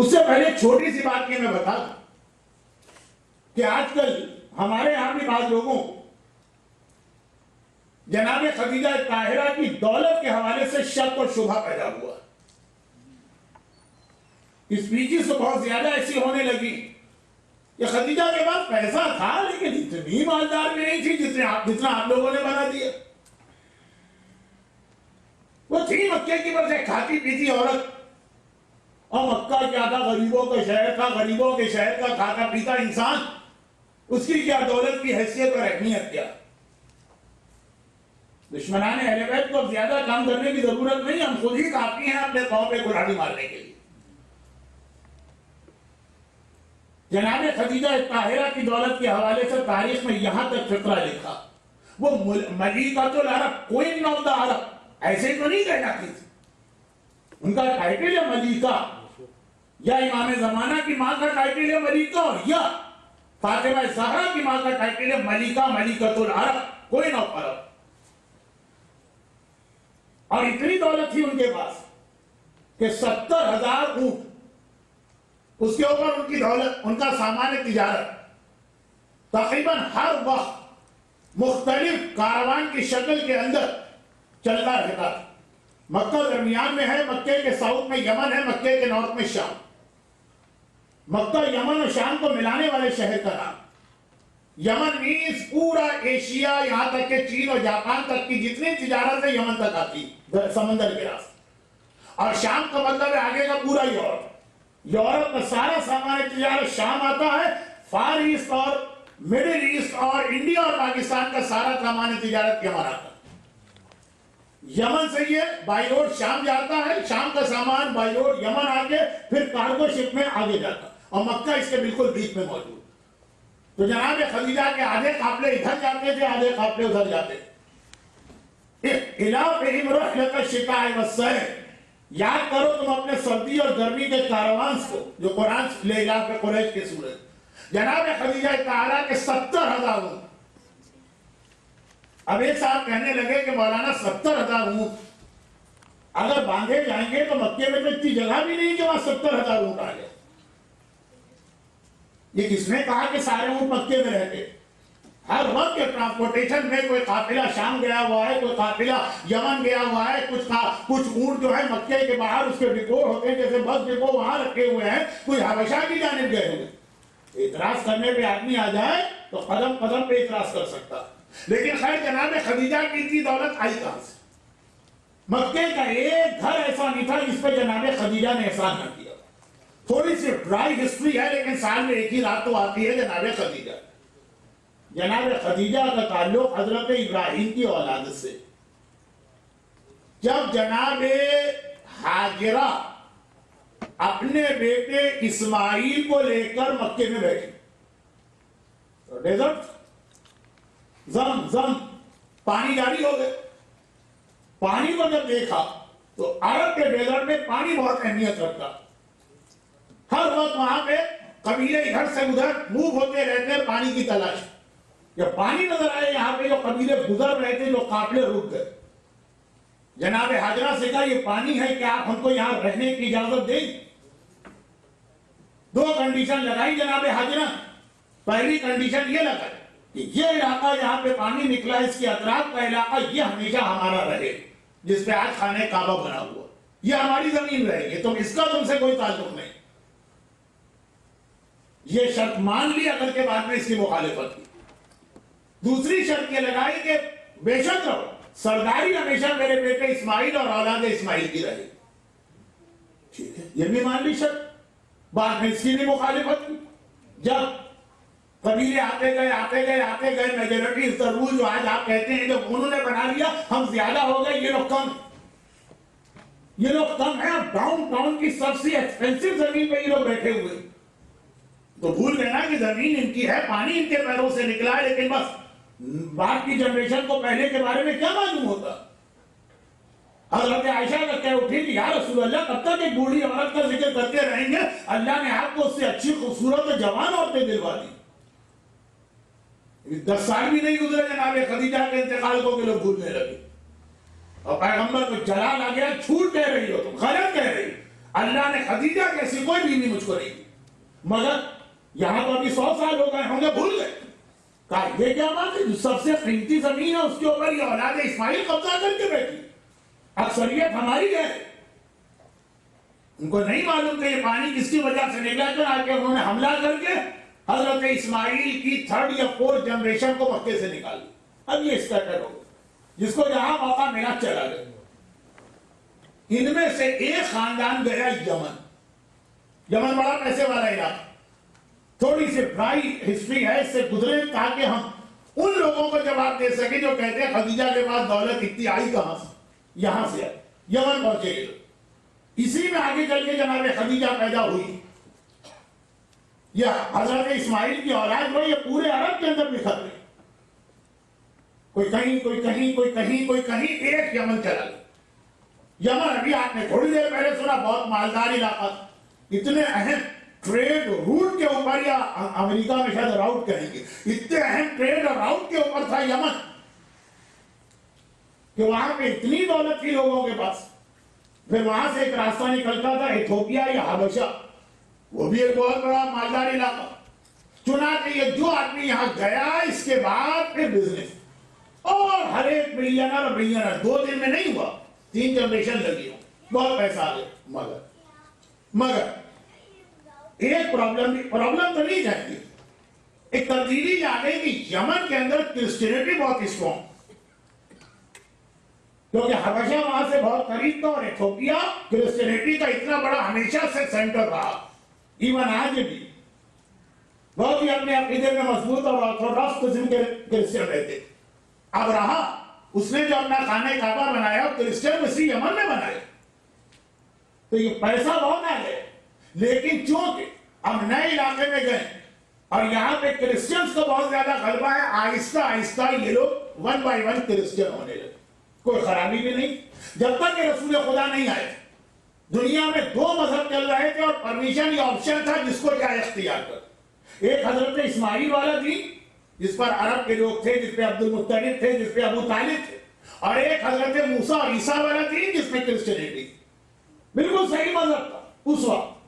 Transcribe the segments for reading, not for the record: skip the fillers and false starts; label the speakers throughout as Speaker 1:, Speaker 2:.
Speaker 1: اس سے پہلے ایک چھوٹی سی بات یہ میں بتا دوں کہ آج کل ہمارے یہاں بھی بعض لوگوں جناب خدیجہ طاہرہ کی دولت کے حوالے سے شک اور شبہ پیدا ہوا. اسپیچز تو بہت زیادہ ایسی ہونے لگی کہ خدیجہ کے پاس پیسہ تھا لیکن اتنی مالدار بھی نہیں تھی جتنا آپ لوگوں نے بنا دیا. وہ تھی مکے کی بس ایک کھاتی پیتی عورت, اور مکہ کیا تھا, غریبوں کا شہر تھا, غریبوں کے شہر کا کھاتا پیتا انسان, اس کی کیا دولت کی حیثیت اور اہمیت کیا. دشمنان اہل بیت کو زیادہ کام کرنے کی ضرورت نہیں, ہم خود ہی کافی ہیں اپنے پاؤں پہ کلاڑی مارنے کے لیے. جناب خدیجہ طاہرہ کی دولت کے حوالے سے تاریخ میں یہاں تک فقرہ لکھا, وہ ملیکۃ العرب, کوئین آف دا عرب, ایسے تو نہیں کہنا تھی. ان کا ٹائٹل ہے ملیکہ, یا امام زمانہ کی ماں کا ٹائٹل ہے ملیکہ, یا فاطمہ زہرا کی ماں کا ٹائٹل ہے ملیکہ, ملیکۃ العرب, کوئین آف عرب. اور اتنی دولت تھی ان کے پاس کہ 70,000 اونٹ, اس کے اوپر ان کی دولت, ان کا سامان تجارت تقریباً ہر وقت مختلف کاروان کی شکل کے اندر چلتا رہتا. مکہ درمیان میں ہے, مکے کے ساؤتھ میں یمن ہے, مکے کے نارتھ میں شام. مکہ یمن اور شام کو ملانے والے شہر کا نام. یمن مینز پورا ایشیا, یہاں تک کہ چین اور جاپان تک کی جتنی تجارت ہے یمن تک آتی سمندر کے راستے. اور شام کا مطلب ہے آگے کا پورا یورپ. یورپ کا سارا سامان تجارت شام آتا ہے. فار ایسٹ اور مڈل ایسٹ اور انڈیا اور پاکستان کا سارا سامان تجارت یمن آتا ہے. یمن سے یہ بائی روڈ شام جاتا ہے, شام کا سامان بائی روڈ یمن آگے, پھر کارگو شپ میں آگے جاتا, اور مکہ اس کے بالکل بیچ میں موجود. تو جناب خدیجہ کے آدھے قافلے ادھر جاتے تھے, آدھے قافلے ادھر جاتے تھے. یاد کرو تم اپنے سردی اور گرمی کے کاروانز کو جو قرآن لے علاقے قریش کے سورج. جناب خدیجہ طاہرہ کے 70,000 اونٹ. اب ایک صاحب کہنے لگے کہ مولانا 70,000 اونٹ اگر باندھے جائیں گے تو مکے میں تو اتنی جگہ بھی نہیں کہ وہاں 70,000 اونٹ آ جائے. یہ کس نے کہا کہ سارے اونٹ مکے میں رہتے؟ ہر وقت کے ٹرانسپورٹیشن میں کوئی قافلہ شام گیا ہوا ہے, کوئی قافلہ یمن گیا ہوا ہے, کچھ اونٹ جو ہے مکے کے باہر اس کے ڈپو ہوتے ہیں, جیسے بس ڈپو وہاں رکھے ہوئے ہیں, کوئی حبشہ کی جانب گئے ہوئے. اعتراض کرنے پہ آدمی آ جائے تو قدم قدم پہ اعتراض کر سکتا. لیکن خیر جناب خدیجہ کی اتنی دولت آئی کہاں سے؟ مکے کا ایک گھر ایسا نہیں تھا جس پہ جناب خدیجہ نے احسان نہ کیا. تھوڑی سی ڈرائی ہسٹری ہے لیکن سال میں ایک ہی رات تو آتی ہے جناب خدیجہ. جناب خدیجہ کا تعلق حضرت ابراہیم کی اولاد سے. جب جناب ہاجرہ اپنے بیٹے اسماعیل کو لے کر مکے میں بیٹھے, ڈیزرٹ زم پانی جاری ہو گئے. پانی کو جب دیکھا تو عرب کے ڈیزرٹ میں پانی بہت اہمیت رکھتا. ہر وقت وہاں پہ قبیلے ادھر سے ادھر موو ہوتے رہتے پانی کی تلاش. جب پانی نظر آئے یہاں پہ جو قبیلے گزر رہے تھے, جو قافلے رک گئے. جناب ہاجرہ سے کہا یہ پانی ہے کہ آپ ہم کو یہاں رہنے کی اجازت دیں. 2 کنڈیشن لگائی جناب ہاجرہ. پہلی کنڈیشن یہ لگائی کہ یہ علاقہ جہاں پہ پانی نکلا, اس کے اطراف کا علاقہ یہ ہمیشہ ہمارا رہے, جس پہ آج خانہ کعبہ بنا ہوا, یہ ہماری زمین رہے گی, اس کا تم سے کوئی تعلق نہیں. یہ شرط مان لی, اگر کے بعد میں اس کی مخالفت کی. دوسری شرط یہ لگائی کہ بے شک رہو, سرداری ہمیشہ میرے بیٹے اسماعیل اور اولاد اسماعیل کی رہے. ٹھیک ہے, یہ بھی مان لی شرط. بعد میں اس کی بھی مخالفت کی. جب قبیلے آتے گئے میجورٹی از دا رول جو آج آپ کہتے ہیں, جب انہوں نے بنا لیا ہم زیادہ ہو گئے, یہ لوگ کم ہیں. اب ڈاؤن ٹاؤن کی سب سے ایکسپینسو زمین پہ یہ لوگ بیٹھے ہوئے, تو بھول گئے نا کہ زمین ان کی ہے, پانی ان کے پیروں سے نکلا ہے. لیکن بس بعد کی جنریشن کو پہلے کے بارے میں کیا معلوم ہوتا. حضرت عائشہ کا کہہ اٹھی کہ یا رسول اللہ کب تک ایک بوڑھی عورت کا ذکر کرتے رہیں گے, اللہ نے آپ کو اس سے اچھی خوبصورت جوان عورتیں دلوا دی. 10 سال بھی نہیں گزرے جناب خدیجہ کے انتقال کو کہ لوگ بھولنے لگے, اور پیغمبر کو جلال آ گیا, جھوٹ کہہ رہی ہو تم, غلط کہہ رہی. اللہ نے خدیجہ جیسی کوئی بیوی مجھ کو نہیں دی، مگر یہاں تو ابھی 100 سال ہو گئے ہوں گے، بھول گئے. کہا یہ کیا بات ہے، جو سب سے قیمتی زمین ہے اس کے اوپر یہ اولاد اسماعیل قبضہ کر کے بیٹھی، اکثریت ہماری ہے. ان کو نہیں معلوم کہ یہ پانی کس کی وجہ سے نکلا، چنانچہ انہوں نے حملہ کر کے حضرت اسماعیل کی 3rd یا 4th جنریشن کو مکے سے نکال دیا. اب یہ اسکیٹر ہو گیا، جس کو جہاں موقع ملا چلا گیا. ان میں سے ایک خاندان گیا یمن. یمن بڑا پیسے والا علاقہ، تھوڑی سی ڈرائی ہسٹری ہے، اس سے گزرے تاکہ ہم ان لوگوں کو جواب دے سکیں جو کہتے ہیں خدیجہ کے بعد دولت اتنی آئی کہاں سے، یہاں سے آئی. یمن پہنچے گئے، اسی میں آگے چل کے جناب خدیجہ پیدا ہوئی. یہ حضرت اسماعیل کی اولاد ہوئی، یہ پورے عرب کے اندر بکھر گئی، کوئی کہیں کوئی کہیں کوئی کہیں کوئی کہیں. ایک یمن چلا گیا. یمن ابھی آپ نے تھوڑی دیر پہلے سنا بہت مالدار علاقہ، اتنے اہم ٹریڈ روٹ کے اوپر، یا امریکہ میں شاید راؤٹ کہیں گے، اتنے اہم ٹریڈ راؤٹ کے اوپر تھا یمن کہ وہاں پہ اتنی دولت تھی لوگوں کے پاس. پھر وہاں سے ایک راستہ نکلتا تھا ایتھوپیا یا حبشہ، وہ بھی ایک بہت بڑا مالدار علاقہ. چنانچہ یہ جو آدمی یہاں گیا، اس کے بعد پھر بزنس، اور ہر ایک بلینر 2 دن میں نہیں ہوا، 3 جنریشن لگی ہو، بہت پیسہ آ گیا. مگر ایک پرابلم تو نہیں جاتی، ایک تبدیلی آ گئی کہ یمن کے اندر کرسچینٹی بہت اسٹرانگ، کیونکہ حبشہ وہاں سے بہت قریب تھا، اور ایتھوپیا کرسچینٹی کا اتنا بڑا ہمیشہ سے سینٹر رہا. ایون آج بھی بہت ہی اپنے عقیدے میں مضبوط اور آرتھوڈاکس قسم کے کرسچن رہتے. اب رہا اس نے جو اپنا خانہ کعبہ بنایا، کرسچن اسی یمن میں بنایا، تو یہ پیسہ بہت آ گئے. لیکن چونکہ اب نئے علاقے میں گئے اور یہاں پہ کرسچنز کو بہت زیادہ غلبہ ہے، آہستہ آہستہ یہ لوگ 1 by 1 کرسچن ہونے لگے. کوئی خرابی بھی نہیں، جب تک کہ رسول خدا نہیں آئے. دنیا میں 2 مذہب چل رہے تھے، اور پرمیشن یہ آپشن تھا جس کو چاہے اختیار کر. ایک حضرت اسماعیل والا دین جس پر عرب کے لوگ تھے، جس پہ عبد المطلب تھے، جس پہ ابو طالب تھے، اور ایک حضرت موسیٰ اور عیسیٰ والا دین جس میں کرسچینٹی. بالکل صحیح مذہب تھا اس وقت،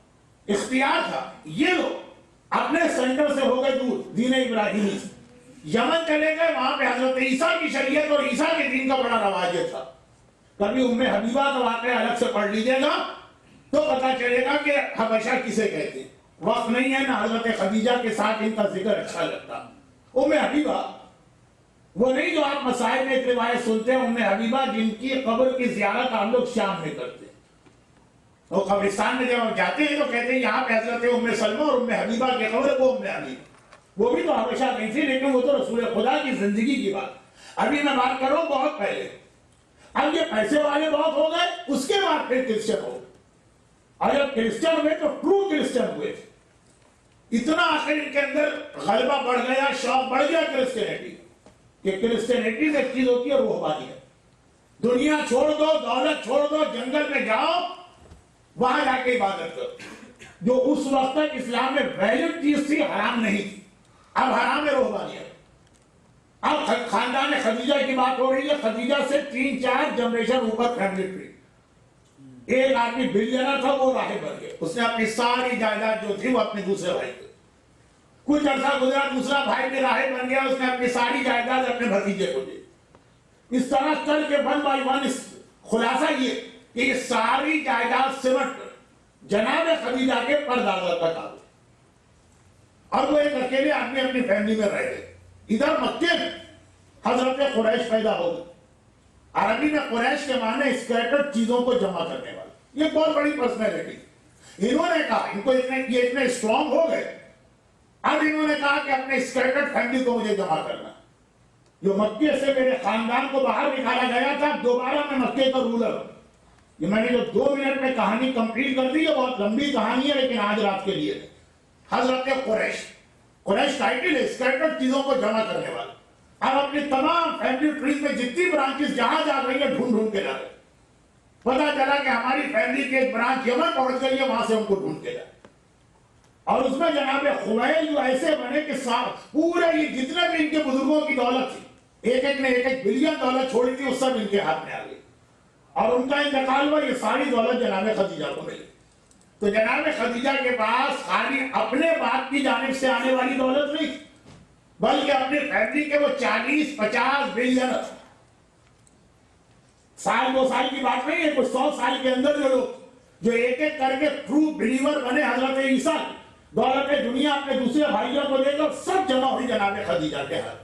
Speaker 1: اختیار تھا. یہ لوگ اپنے سینٹر سے ہو گئے دور، دین ابراہیمی سے یمن چلے گئے. وہاں پہ حضرت عیسیٰ کی شریعت اور عیسیٰ کے دین کا بڑا رواج تھا. کبھی ام حبیبہ کا واقعہ الگ سے پڑھ لیجیے گا تو پتا چلے گا کہ حبشہ کسے کہتے ہیں. وقت نہیں ہے نہ حضرت خدیجہ کے ساتھ ان کا ذکر اچھا لگتا. ام حبیبہ وہ نہیں جو آپ مسائل میں ایک روایت سنتے ہیں، ام حبیبہ جن کی قبر کی زیارت آپ لوگ شام میں کرتے ہیں. وہ قبرستان میں جب آپ جاتے ہیں تو کہتے ہیں یہاں پہ حضرت ام سلمہ اور ام حبیبہ کی قبر، وہ ام حبیبہ وہ بھی تو حبشہ نہیں تھی، لیکن وہ تو رسول خدا کی زندگی کی بات. ابھی میں بات کر رہا ہوں بہت پہلے. اب یہ پیسے والے بہت ہو گئے، اس کے بعد پھر کرسچن ہو گئے، اور جب کرسچن ہوئے تو ٹرو کرسچن ہوئے. اتنا آخر ان کے اندر غلبہ بڑھ گیا، شوق بڑھ گیا کرسچینٹی کہ کرسچینٹی سے ایک چیز ہوتی ہے روحانیت. دنیا چھوڑ دو، دولت چھوڑ دو، جنگل میں جاؤ، وہاں جا کے عبادت کرو. جو اس وقت تک اسلام میں ویلڈ چیز تھی، حرام نہیں تھی، اب حرام ہے روحانیت. اب خاندان خدیجہ کی بات ہو رہی ہے. خدیجہ سے 3-4 جنریشن اوپر فیملی ٹری. ایک آدمی بلینر تھا، وہ راہب بن گیا، اس نے اپنی ساری جائیداد جو تھی وہ اپنے دوسرے بھائی کو. کچھ عرصہ گزرا، دوسرا بھائی بھی راہب بن گیا، اس نے اپنی ساری جائیداد اپنے بھتیجے کو دی. اس طرح کر کے 1 by 1 خلاصہ یہ کہ یہ ساری جائیداد سمٹ کر جناب خدیجہ کے پردادا تک آ گئی، اور وہ ایک اکیلے آدمی اپنی فیملی میں رہ گئے. ادھر مکے میں حضرت قریش پیدا ہو گئی. عربی میں قریش کے معنی اسکیٹرڈ چیزوں کو جمع کرنے والا. یہ بہت بڑی پرسنالٹی. انہوں نے کہا، ان کو یہ اتنے اسٹرانگ ہو گئے، اب انہوں نے کہا کہ اپنے اسکیٹرڈ فیملی کو مجھے جمع کرنا. جو مکے سے میرے خاندان کو باہر نکالا گیا تھا، دوبارہ میں مکے کا رولر ہوں. یہ میں نے جو 2 منٹ میں کہانی کمپلیٹ کر دی ہے، بہت لمبی کہانی ہے، لیکن آج رات کے لیے حضرت قریش ٹائٹل ہے اسکیٹرڈ چیزوں کو جمع کرنے والا. اب اپنی تمام فیملی ٹریز میں جتنی برانچز جہاں جا رہی ہیں ڈھونڈ کے جا رہے. پتا چلا کہ ہماری فیملی کی ایک برانچ یمن پہنچ گئی ہے، وہاں سے ہم کو ڈھونڈ کے جائے. اور اس میں جناب خمیل جو ایسے بنے کہ پورے یہ جتنے بھی ان کے بزرگوں کی دولت تھی، ایک نے 1 بلین دولت چھوڑی تھی، وہ سب ان کے ہاتھ میں آ گئی. اور ان کا انتقال ہوا، یہ ساری دولت جناب خدیجہ کو ملی. تو جناب خدیجہ کے پاس خالی اپنے باپ کی جانب سے آنے والی دولت نہیں بلکہ اپنے فیملی کے وہ 40-50 بلین سال 2 سال کی بات نہیں ہے، کچھ 100 سال کے اندر جو لوگ جو ایک ایک کر کے ٹرو بلیور بنے حضرت عیسیٰ دولت دنیا اپنے دوسرے بھائیوں کو دے کر سب جمع ہوئی جناب خدیجہ کے ہاتھ.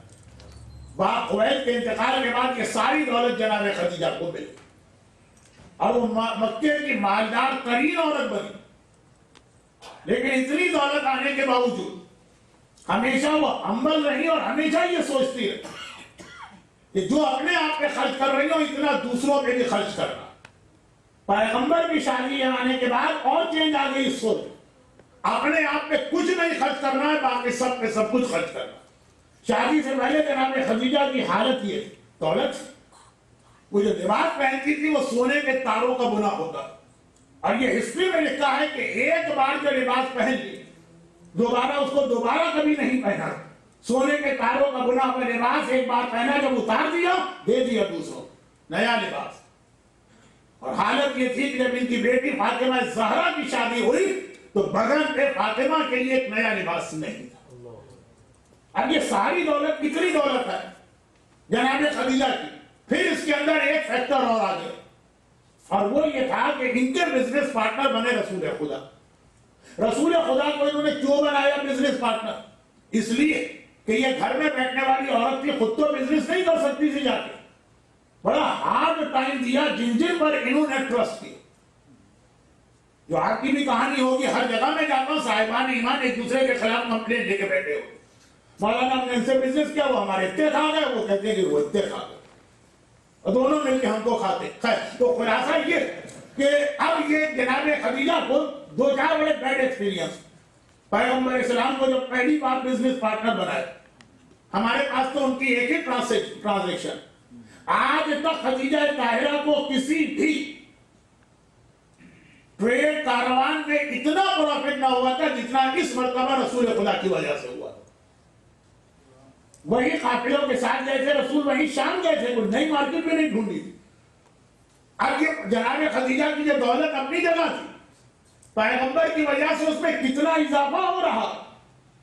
Speaker 1: باپ خویلد کے انتقال کے بعد یہ ساری دولت جناب خدیجہ کو ملی اور وہ مکے کی مالدار ترین عورت بنی. لیکن اتنی دولت آنے کے باوجود ہمیشہ وہ ہمبل رہی اور ہمیشہ یہ سوچتی رہی کہ جو اپنے آپ پہ خرچ کر رہی ہو اتنا دوسروں پہ بھی خرچ کرنا. پیغمبر کی شادی آنے کے بعد اور چینج آ گئی اس سوچ، اپنے آپ پہ کچھ نہیں خرچ کرنا ہے، باقی سب پہ سب کچھ خرچ کرنا. شادی سے پہلے جناب خدیجہ کی حالت یہ تھی، دولت وہ جو لباس پہنتی تھی وہ سونے کے تاروں کا بنا ہوتا، اور یہ ہسٹری میں لکھا ہے کہ ایک بار جو لباس پہن لی دوبارہ اس کو دوبارہ کبھی نہیں پہنا. سونے کے تاروں کا بنا ہوا لباس ایک بار پہنا، جب اتار دیا دے دیا دوسروں نیا لباس. اور حالت یہ تھی کہ جب ان کی بیٹی فاطمہ زہرا کی شادی ہوئی تو بدن پہ فاطمہ کے لیے ایک نیا لباس نہیں تھا. اب یہ ساری دولت کتنی دولت ہے جناب خدیجہ کی. پھر اس کے اندر ایک فیکٹر اور آ گیا اور وہ یہ تھا کہ ان کے بزنس پارٹنر بنے رسول خدا. رسول خدا کو انہوں نے کیوں بنایا بزنس پارٹنر؟ اس لیے کہ یہ گھر میں بیٹھنے والی عورت تھی، خود تو بزنس نہیں کر سکتی تھی، جا کے بڑا ہارڈ ٹائم دیا جن پر انہوں نے ٹرسٹ کیا. جو آپ کی بھی کہانی ہوگی، ہر جگہ میں جاتا ہوں صاحبان ایمان ایک دوسرے کے خلاف کمپلین لے کے بیٹھے ہو. مولانا ہم نے ان سے بزنس کیا، وہ ہمارے اتنے کھا گئے، وہ کہتے ہیں کہ وہ اتنے کھا گئے، اور دونوں مل کے ہم کو کھاتے. خیر، تو خلاصہ یہ کہ اب یہ جناب خدیجہ کو 2-4 بڑے بیڈ ایکسپیرینس. پیغمبر اسلام کو جب پہلی بار بزنس پارٹنر بنائے، ہمارے پاس تو ان کی ایک ہی ٹرانزیکشن. آج تک خدیجہ طاہرہ کو کسی بھی ٹریڈ کاروان میں اتنا پروفٹ نہ ہوا تھا جتنا اس مرتبہ رسول خدا کی وجہ سے ہوا. وہی قافلوں کے ساتھ گئے تھے رسول، وہی شام گئے تھے، کوئی نئی مارکیٹ میں نہیں ڈھونڈی تھی. اب یہ جناب خدیجہ کی جو دولت اپنی جگہ تھی، پیغمبر کی وجہ سے اس میں کتنا اضافہ ہو رہا.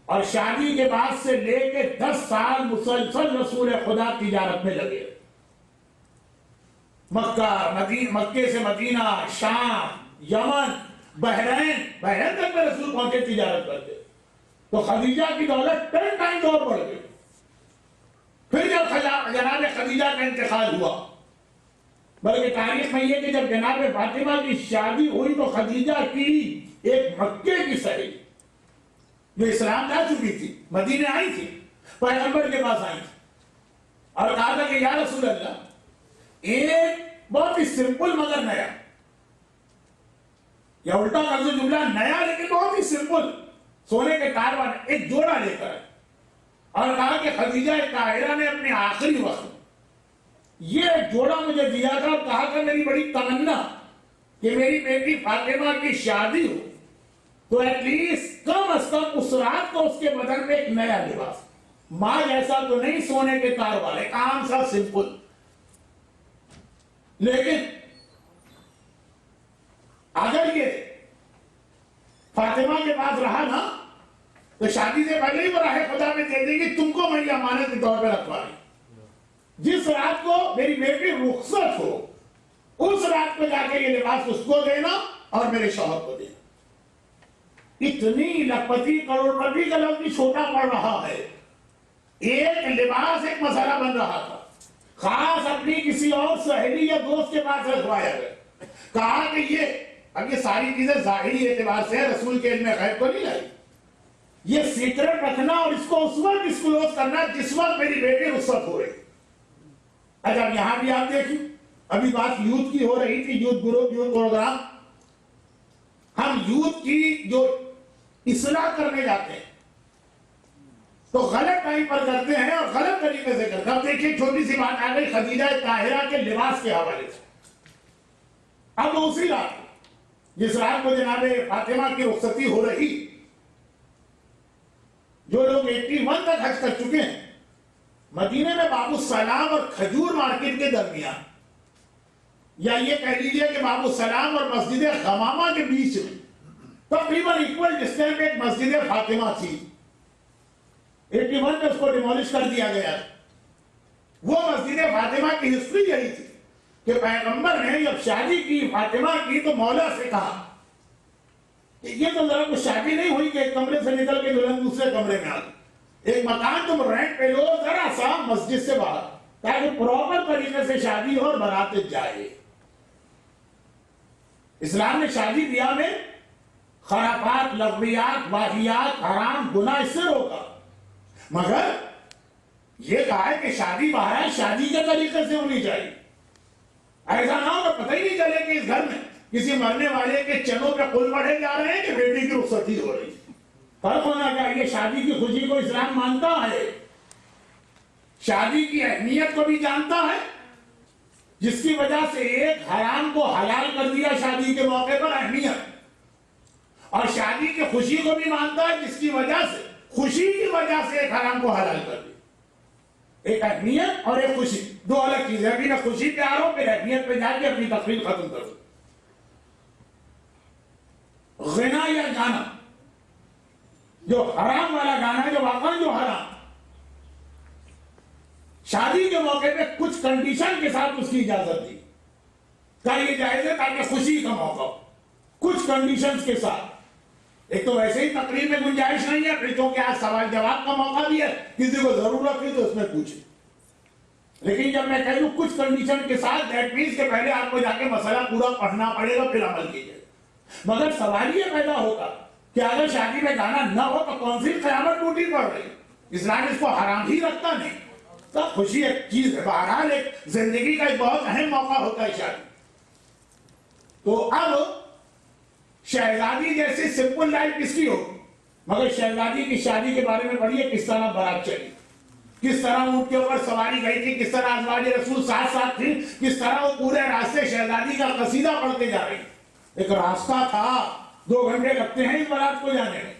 Speaker 1: اور شادی کے بعد سے لے کے 10 سال مسلسل رسول خدا تجارت میں لگے. مکے سے مدینہ، شام، یمن، بحرین تک میں رسول پہنچے تجارت کرتے. تو خدیجہ کی دولت 10 ٹائمز اور بڑھ گئی. پھر جب جناب خدیجہ کا انتقال ہوا، بلکہ تاریخ میں یہ کہ جب جناب فاطمہ کی شادی ہوئی تو خدیجہ کی ایک مکے کی سہیلی جو اسلام لا چکی تھی، مدینے آئی تھی، پیغمبر کے پاس آئی تھی اور کہا تھا کہ یا رسول اللہ، ایک بہت ہی سمپل مگر نیا، یا الٹا قرض جملہ، نیا لیکن بہت ہی سمپل سونے کے تار والا ایک جوڑا لے کر، اور کہا کہ خدیجہ طاہرہ نے اپنے آخری وقت یہ جوڑا مجھے دیا تھا، اور کہا کہ میری بڑی تمنا کہ میری بیٹی فاطمہ کی شادی ہو تو ایٹ لیسٹ کم از کم اس رات کو اس کے بدن میں ایک نیا لباس، ماں جیسا تو نہیں سونے کے تار والے، ایک عام سا سمپل. لیکن اگر یہ فاطمہ کے پاس رہا نا تو شادی سے پہلے ہی وہ راہ خدا میں دے دے گی، تم کو میں یہ امانت کے طور پہ رکھوا رہی، جس رات کو میری بیٹی رخصت ہو اس رات کو جا کے یہ لباس اس کو دینا اور میرے شوہر کو دینا. اتنی لکھپتی کروڑپتی کا لفظ بھی چھوٹا پڑ رہا ہے. ایک لباس ایک مسئلہ بن رہا تھا، خاص اپنی کسی اور سہیلی یا دوست کے پاس رکھوایا گیا. کہا کہ یہ اب یہ ساری چیزیں ظاہری اعتبار سے رسول کے علم غیب کو نہیں لائی، یہ سیکرٹ رکھنا اور اس کو اس وقت ڈسکلوز کرنا جس وقت میری بیٹی رخصت ہو رہی. اگر یہاں بھی آپ دیکھیں، ابھی بات یوتھ کی ہو رہی تھی، یوتھ گروپ، یوتھ پروگرام. ہم یوتھ کی جو اصلاح کرنے جاتے ہیں تو غلط ٹائم پر کرتے ہیں اور غلط طریقے سے کرتے ہیں. اب دیکھیے چھوٹی سی بات آ گئی خدیجہ طاہرہ کے لباس کے حوالے سے. اب اسی رات جس رات کو جناب فاطمہ کی رخصتی ہو رہی، جو لوگ 81 تک حج کر چکے ہیں، مدینے میں باب السلام اور کھجور مارکیٹ کے درمیان، یا یہ کہہ لیجئے کہ باب السلام اور مسجد غمامہ کے بیچ میں تقریباً ایکول ڈسٹینس ایک مسجد فاطمہ تھی، 81 میں اس کو ڈیمولش کر دیا گیا۔ وہ مسجد فاطمہ کی ہسٹری یہی تھی کہ پیغمبر نے جب شادی کی فاطمہ کی تو مولا سے کہا کہ یہ تو ذرا کچھ شادی نہیں ہوئی کہ ایک کمرے سے نکل کے دلہن دوسرے کمرے میں آ گئی، ایک مکان تم رینٹ پہ لو ذرا سا مسجد سے باہر، تاکہ پراپر طریقے سے شادی ہو اور بارات جائے۔ اسلام نے شادی بیاہ میں خرافات، لغویات، واہیات، حرام، گناہ اس سے روکا، مگر یہ کہا ہے کہ شادی باہر شادی کے طریقے سے ہونی چاہیے۔ ایسا نہ ہو کہ پتہ ہی نہیں چلے کہ اس گھر میں کسی مرنے والے کے چنوں پہ پھول بڑھے جا رہے ہیں کہ بیٹی کی رخصتی ہو رہی ہے۔ فرق ہونا چاہیے، شادی کی خوشی کو اسلام مانتا ہے، شادی کی اہمیت کو بھی جانتا ہے، جس کی وجہ سے ایک حرام کو حلال کر دیا شادی کے موقع پر، اہمیت، اور شادی کی خوشی کو بھی مانتا ہے جس کی وجہ سے، خوشی کی وجہ سے ایک حرام کو حلال کر دیا۔ ایک اہمیت اور ایک خوشی دو الگ چیزیں، ابھی میں خوشی پہ آ رہا ہوں، پھر اہمیت پہ جا کے اپنی تقریر ختم کروں۔ غنا یا گانا، جو حرام والا گانا ہے، جو واقعا جو حرام، شادی کے موقع پہ کچھ کنڈیشن کے ساتھ اس کی اجازت دی، کہا یہ جائز ہے تاکہ خوشی کا موقع ہو، کچھ کنڈیشنز کے ساتھ۔ ایک تو ویسے ہی تقریر میں گنجائش نہیں ہے، پھر چونکہ آج سوال جواب کا موقع بھی ہے، کسی کو ضرورت ہے تو اس میں پوچھیں۔ لیکن جب میں کہوں کچھ کنڈیشن کے ساتھ، دیٹ مینس کہ پہلے آپ کو جا کے مسئلہ پورا پڑھنا پڑے گا، پھر عمل کیجیے۔ مگر سوال یہ پیدا ہوگا کہ اگر شادی میں گانا نہ ہو تو کون سی قیامت ٹوٹی پڑ رہی؟ اسلام اس کو حرام ہی رکھتا نہیں۔ تو خوشی ایک چیز ہے، بہرحال ایک زندگی کا ایک بہت اہم موقع ہوتا ہے شادی۔ تو اب شہزادی جیسی سمپل لائف کس کی ہوگی؟ مگر شہزادی کی شادی کے بارے میں پڑھیے کس طرح بارات چلی، کس طرح اونٹ کے اوپر سواری گئی تھی، کس طرح ازواج رسول ساتھ ساتھ تھی، کس طرح وہ پورے راستے شہزادی کا قصیدہ پڑھتے جا رہی۔ ایک راستہ تھا، 2 گھنٹے لگتے ہیں اس بارات کو جانے میں۔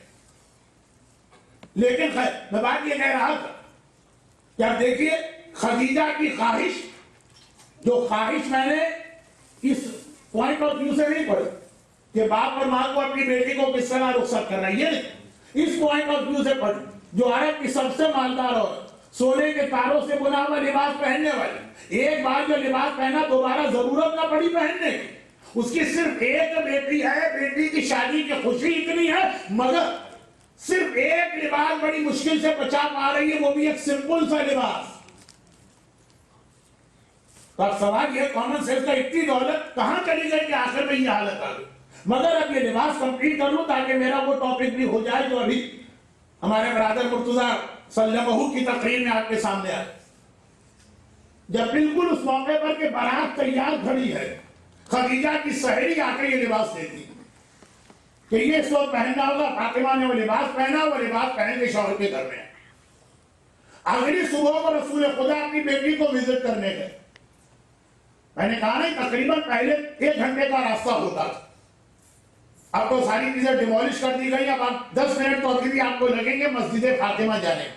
Speaker 1: لیکن خیر، میں بات یہ کہہ رہا تھا کہ آپ دیکھیے خدیجہ کی خواہش، جو خواہش میں نے اس پوائنٹ آف ویو سے نہیں پڑھی کہ باپ اور ماں کو اپنی بیٹی کو کس طرح رخصت کرنا ہے، یہ نہیں، اس پوائنٹ آف ویو سے پڑھی جو عرب کی سب سے مالدار عورت، سونے کے تاروں سے بنا ہوا لباس پہننے والی، ایک بار جو لباس پہنا دوبارہ ضرورت نہ پڑی پہننے کی، اس کی صرف ایک بیٹی ہے، بیٹی کی شادی کی خوشی اتنی ہے، مگر صرف ایک لباس بڑی مشکل سے بچا پا رہی ہے، وہ بھی ایک سمپل سا لباس۔ تو اب سوال یہ، کامن سینس کا اتنی دولت کہاں چلی گئی کہ آخر میں یہ حالت آ گئی؟ مگر اب یہ لباس کمپلیٹ کر لوں تاکہ میرا وہ ٹاپک بھی ہو جائے جو ابھی ہمارے برادر مرتضیٰ سلمہ کی تقریر میں آپ کے سامنے آئے۔ جب بالکل اس موقع پر کہ بارات تیار کھڑی ہے، خدیجہ کی سہیلی آ کے یہ لباس دیتی کہ یہ اس کو پہننا ہوگا۔ فاطمہ نے وہ لباس پہنا، وہ لباس پہن کے شوہر کے گھر میں۔ اگلی صبح کو رسول خدا اپنی بیٹی کو وزٹ کرنے گئے۔ میں نے کہا نہیں، تقریباً پہلے 1 گھنٹے کا راستہ ہوتا تھا، اب تو ساری چیزیں ڈیمولش کر دی گئی، اب آپ 10 منٹ تو ابھی بھی آپ کو لگیں گے مسجد فاطمہ جانے۔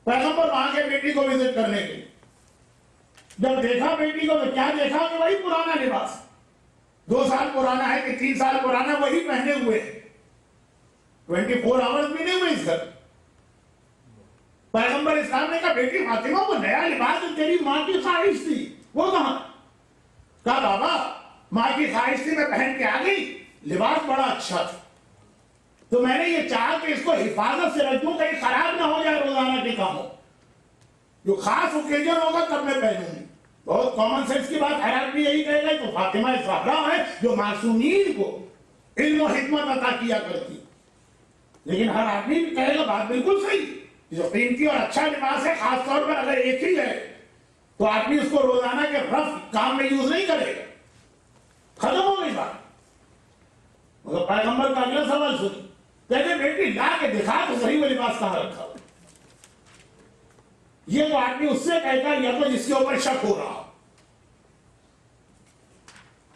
Speaker 1: پیغمبر وہاں کے بیٹی کو وزٹ کرنے کے، جب دیکھا بیٹی کو تو کیا دیکھا کہ وہی پرانا لباس، 2 سال پرانا ہے کہ 3 سال پرانا، وہی پہنے ہوئے، 24 آورز بھی نہیں ہوئے اس گھر۔ پیغمبر اسلام نے کہا بیٹی فاطمہ وہ نیا لباس جو تیری ماں کی خواہش تھی وہ کہاں؟ کہا بابا ماں کی خواہش تھی، میں پہن کے آ گئی، لباس بڑا اچھا تھا، تو میں نے یہ چاہا کہ اس کو حفاظت سے رکھوں کہیں خراب نہ ہو جائے روزانہ کے کاموں، جو خاص اوکیجن ہوگا تب میں پہنوں گی۔ بہت کامن سینس کی بات، ہر آدمی یہی کہے گا تو فاطمہ زہرا ہے جو معصومین کو علم و حکمت عطا کیا کرتی، لیکن ہر آدمی بھی کہے گا بات بالکل صحیح، جو قیمتی اور اچھا لباس ہے خاص طور پر اگر ایک ہی ہے تو آدمی اس کو روزانہ کے رف کام میں یوز نہیں کرے گا، ختم ہو گئی بات۔ مگر پیغمبر کا اگلا سوال سنی، کہتے بیٹی لا کے دکھا تو صحیح وہ لباس کہاں رکھا ہو۔ یہ تو آدمی اس سے کہتا ہے یا تو جس کے اوپر شک ہو رہا ہو،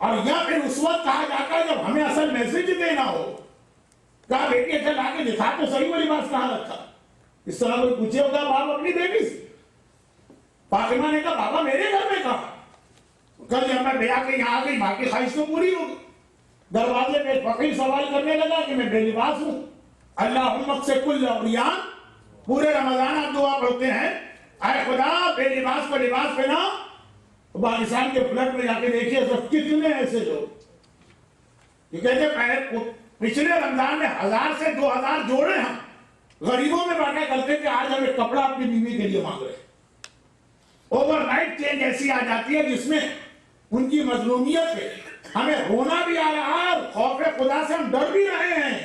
Speaker 1: اور یا پھر اس وقت کہا جاتا ہے جب ہمیں اصل میسج دینا ہو، کہا بیٹی اچھا لا کے دکھا تو صحیح وہ لباس کہاں رکھا۔ اس طرح کوئی پوچھے ہوگا باپ اپنی بیٹی سے، فاطمہ نے کہا بابا میرے گھر میں کہا، کل جب میں بیاہ کے یہاں آ گئی ماں کی خواہش تو پوری ہوگی، دروازے پہ ایک فقیر سوال کرنے لگا کہ میں بے لباس ہوں، اللہم سے کل عریان، پورے رمضان آپ دعا پڑھتے ہیں اے خدا بے لباس کو لباس پہنا. پاکستان کے فلڈ میں جا کے دیکھیے سب کتنے ایسے لوگ یہ کہتے ہیں پچھلے رمضان میں 1000 سے 2000 جوڑے ہم غریبوں میں بانٹا کرتے کہ آج ہمیں کپڑا اپنی بیوی کے لیے مانگ رہے. اوور نائٹ چینج ایسی آ جاتی ہے جس میں ان کی مظلومیت پہ ہمیں رونا بھی آ رہا ہے اور خوف خدا سے ہم ڈر بھی رہے ہیں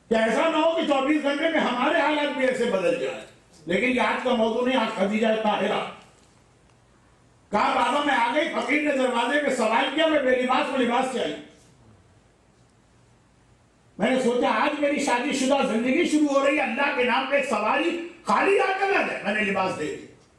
Speaker 1: کہ ایسا نہ ہو کہ 24 گھنٹے میں ہمارے حالات بھی ایسے بدل جائیں. لیکن یہ آج کا موضوع نہیں. آج خدیجہ طاہرہ کہا بابا میں آ گئی، فقیر نے دروازے پہ سوال کیا میں بے لباس کو لباس چاہیے. میں نے سوچا آج میری شادی شدہ زندگی شروع ہو رہی ہے، اللہ کے نام پہ ایک سواری خالی آ کر نہ جائے. میں نے لباس دے دی.